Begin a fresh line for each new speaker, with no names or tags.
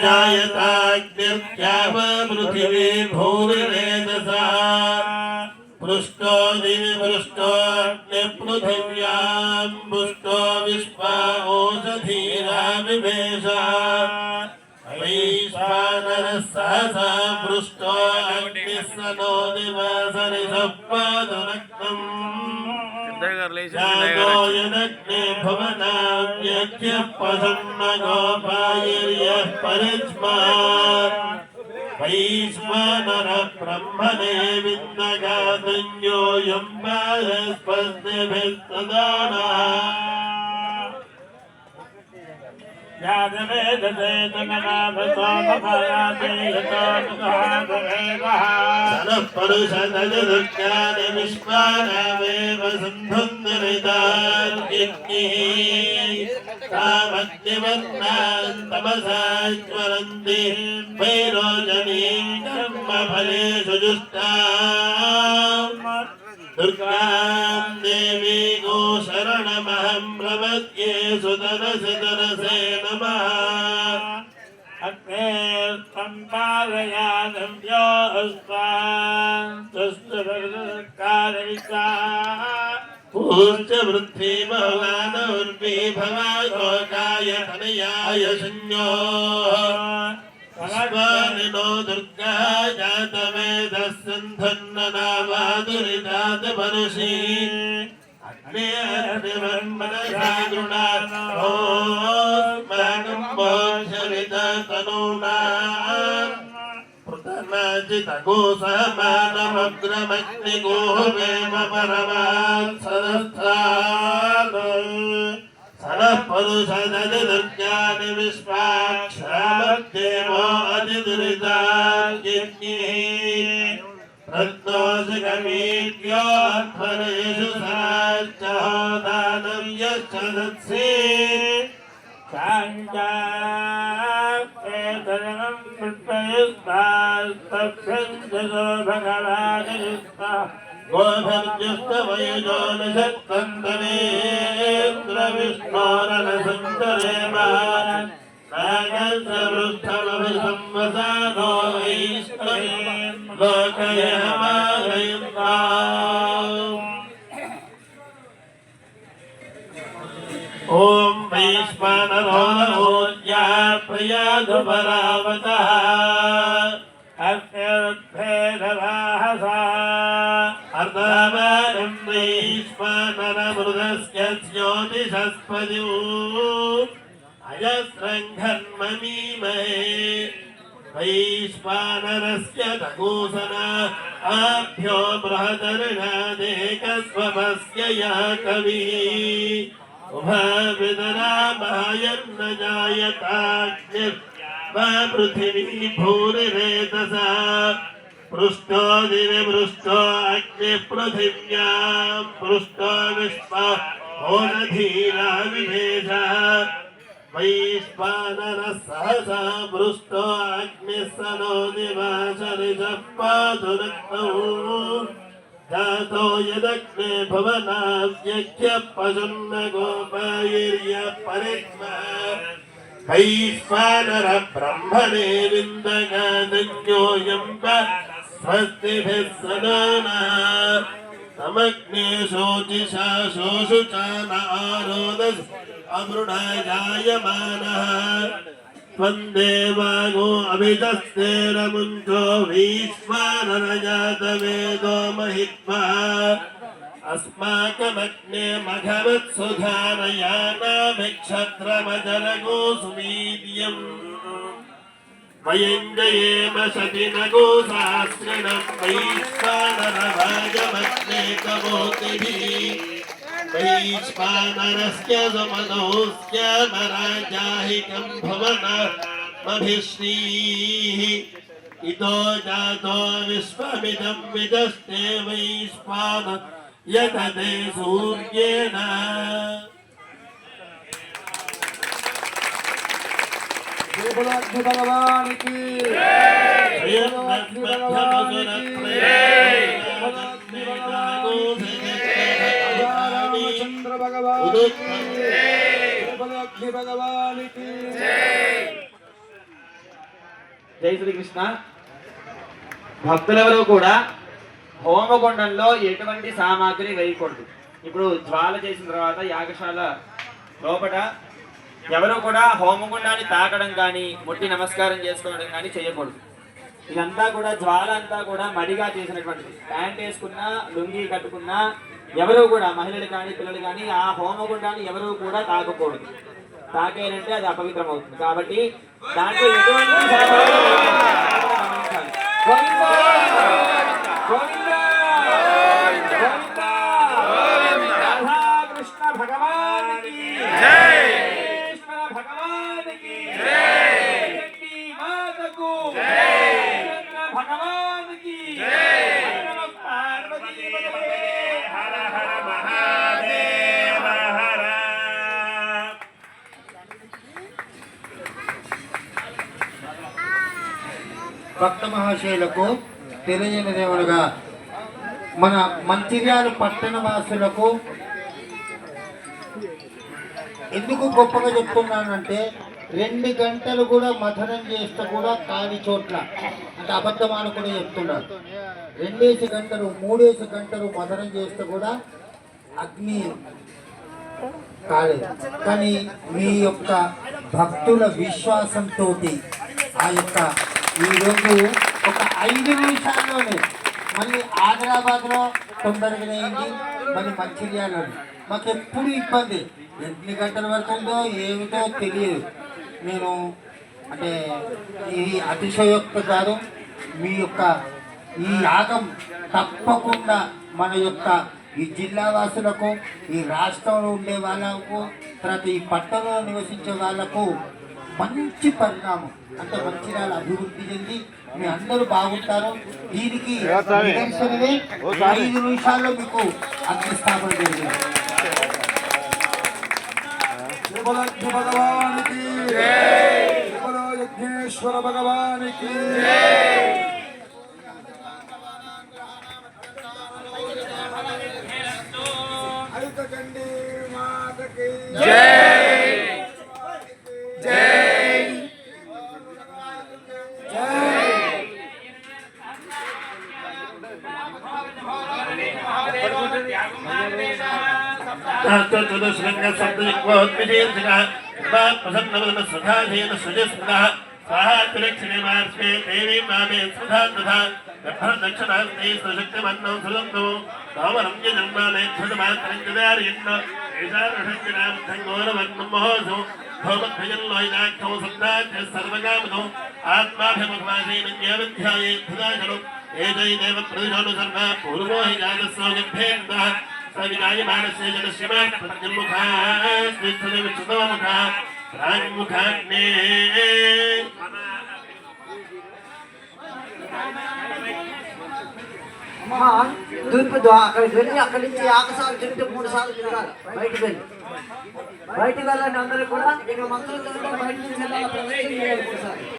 जायताग्निर्द्यावा पृथिवी भूरिरेतसा पृष्ठो दिवि पृष्ठो अग्निपृथिव्यां पुष्टो विश्वा ओषधीरा विवेशा वैश्वानरः सहसा पृष्ठो अग्निस्सनो दिवसरिषप्पादुरक्तम् जातो यदग्ने भवनाव्यख्यः प्रसन्नगोपायर्यः परिस्मात् वैश्वानरः ब्रह्मणे विन्दगातञ्जोऽयं बालस्पस्तिभिः सदा नः सनः परुषदजदुर्गानि विश्वानामेव सन्धुन्दरितार्यज्ञैः तामग्निवर्णान् तमसा ज्वलन्ति वैरोचनीं कर्मफलेषु जुष्टाम् दुर्गां देवी गो शरणमहं प्रपद्ये सुतरसे तरसे नमः अग्ने सम्पादयादव्यो अस्मान्तस्तुरकारयिता पूज्य वृद्धि भवानौर्वी भवालोकाय तनयाय संयो भगवानिनो दुर्गा जातवेदः सन्धन्ननावादुरितात् मनुषी अग्ने अग्निवर्मनसा गृणात्मोऽस्माकं मोक्षरिततनूनाम् पृतनाजितगोसमानमग्रमग्निगो वेम परमात् सदस्थात् सनः परुषदजदुर्गानि विश्वाक्षरामद्देवो अतिदुरितार्यज्ञैः रत्नोऽसिकमीड्योऽध्वरेषु सराच्चहोदानं यश्च दत्से चाञ्चापेतरं पुष्पयुक्तास्तभ्यञ्जसो भगवानियुक्तः गोभर्जुस्तवयुजो निषत्तन्तनेन्द्रविष्णोरनसन्तरेम नागसवृष्ठमभिसंवसानो वैष्णवीं लोकयमागयन्ताम् ॐ वैश्वानरोदमोज्या प्रियाधुपरावतः अग्निरुद्धेदवाहसा अर्धवारं वैश्वानरमृगस्य ज्योतिषस्पतिः अजस्रङ्घन्ममीमहे वैश्वानरस्य दगूसना आभ्यो बृहदर्णादेकस्वमस्य यः कविः उभाविदरामायन्न जायताग्निर्वा पृथिवी भूरिरेतसा पृष्ठो दिवि पृष्ठो अग्निः पृथिव्यां पृष्ठो विश्वा ओषधीरा विवेशः वैश्वानरः सहसा पृष्ठो अग्निः सनो दिवासरिषः पातुरक्तौ जातो यदग्ने भवनाव्यख्यः प्रसन्नगोपायर्यः परिस्मात् वैश्वानरः ब्रह्मणे विन्दगातञ्जोऽयं स्वस्तिभिः सदा नः तमग्ने शोचिषा शोषुचान आरोदस् अमृणाजायमानः त्वन्देवागो अभितस्तेरमुञ्चो वैश्वानरजातवेदो महित्वा अस्माकमग्ने मघवत्सुधारयानाभिक्षत्रमजलगो सुवीर्यम् वयञ्जयेम शतिनगो सहस्रिणं वैश्वानरभाजमग्ने कवोतिभिः वैश्वानरस्य सुमनोऽस्य मराजाहिकं भवनमभिश्रीः इतो जातो विश्वमिदं विदस्ते वैश्वान यतते सूर्येण
भगवान की चंद्र भगवान అగ్ని భగవానికి
జై శ్రీకృష్ణ. భక్తులెవరూ కూడా హోమగుండంలో ఎటువంటి సామాగ్రి వేయకూడదు. ఇప్పుడు జ్వాల చేసిన తర్వాత యాగశాల లోపల ఎవరు కూడా హోమగుండాన్ని తాకడం కానీ ముట్టి నమస్కారం చేసుకోవడం కానీ చేయకూడదు. ఇదంతా కూడా జ్వాల అంతా కూడా మడిగా చేసినటువంటిది. ప్యాంట్ వేసుకున్నా లుంగి కట్టుకున్నా ఎవరు కూడా మహిళలు కానీ పిల్లలు కానీ ఆ హోమగుండాన్ని ఎవరు కూడా తాకకూడదు. తాకేనంటే అది అపవిత్రం అవుతుంది. కాబట్టి దాంట్లో ఎటువంటి గమనించాలి. గోవిందా! గోవిందా! గోవిందా! రాధాకృష్ణ భగవానికి జై! ఈశ్వర భగవానికి జై! శక్తి మాతకు జై! భగవానికి జై! పార్వతీ హర హర మహాదేవ హర.
భక్త మహాశయులకు తెలియనిదేమనగా మన మంచిర్యాల పట్టణ వాసులకు ఎందుకు గొప్పగా చెప్తున్నానంటే 2 గంటలు కూడా మథనం చేస్తే కూడా కాని చోట్ల అంటే అబద్ధమాను కూడా చెప్తున్నారు. 2 గంటలు 3 గంటలు మథనం చేస్తే కూడా అగ్ని కాలేదు. కానీ మీ యొక్క భక్తుల విశ్వాసంతో ఆ యొక్క ఈరోజు ఒక 5 నిమిషాల్లోనే మళ్ళీ ఆదిలాబాద్లో తొందరగానే అయింది, మళ్ళీ మంచిర్యాలలో మాకు ఎప్పుడు ఇబ్బంది. ఎన్ని గంటలు పడుతుందో ఏమిటో తెలియదు. నేను అంటే ఈ అతిశయోక్త కాదు. మీ యొక్క ఈ యాగం తప్పకుండా మన యొక్క ఈ జిల్లా వాసులకు, ఈ రాష్ట్రంలో ఉండే వాళ్ళకు, తర్వాత ఈ పట్టణంలో నివసించే వాళ్ళకు మంచి పరిణామం. అంటే మంచిర్యాల అభివృద్ధి చెంది మీ అందరూ బాగుంటారు. దీనికి నిదర్శనమే 5 నిమిషాల్లో మీకు అగ్నిస్థాపన జరిగింది.
అగ్ని భగవానికి యజ్ఞేశ్వర భగవానికి ఐతకండి మాతకి
సవినాయమానస్య జనశ్రీమాన్ ప్రత్యముఖాస్మిచ్చదవిచ్యుతముఖా ప్రాణిముఖాగ్నే
అమ్మా తూర్పు అక్కడికి వెళ్ళి అక్కడి నుంచి ఆకసారి తిరిగితే 3 సార్లు తిరగాలి. బయటికి వెళ్ళండి అందరూ కూడా ఇక్కడ మంత్రులు బయట నుంచి వెళ్ళాలి.